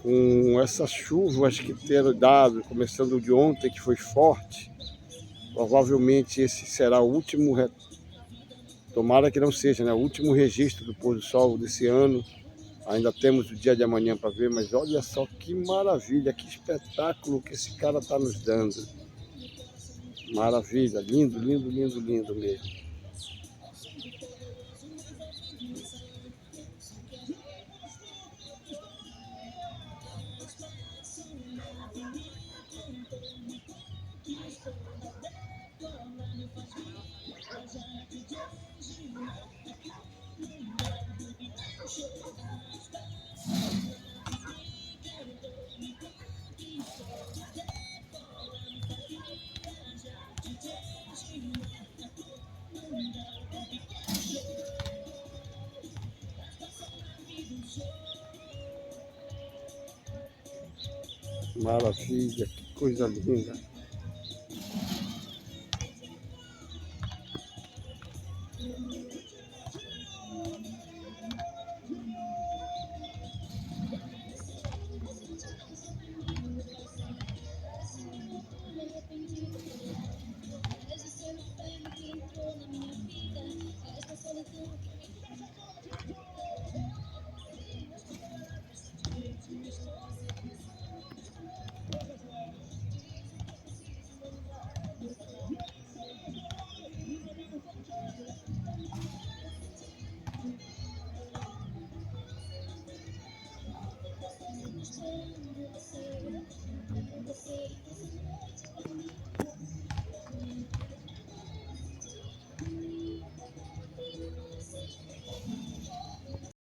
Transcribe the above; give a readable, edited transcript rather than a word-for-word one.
Com essas chuvas que teram dado, começando de ontem, que foi forte, provavelmente esse será o último, tomara que não seja, né? O último registro do pôr do sol desse ano. Ainda temos o dia de amanhã para ver, mas olha só que maravilha, que espetáculo que esse cara está nos dando. Maravilha, lindo, lindo, lindo, lindo mesmo. Maravilha, que coisa linda.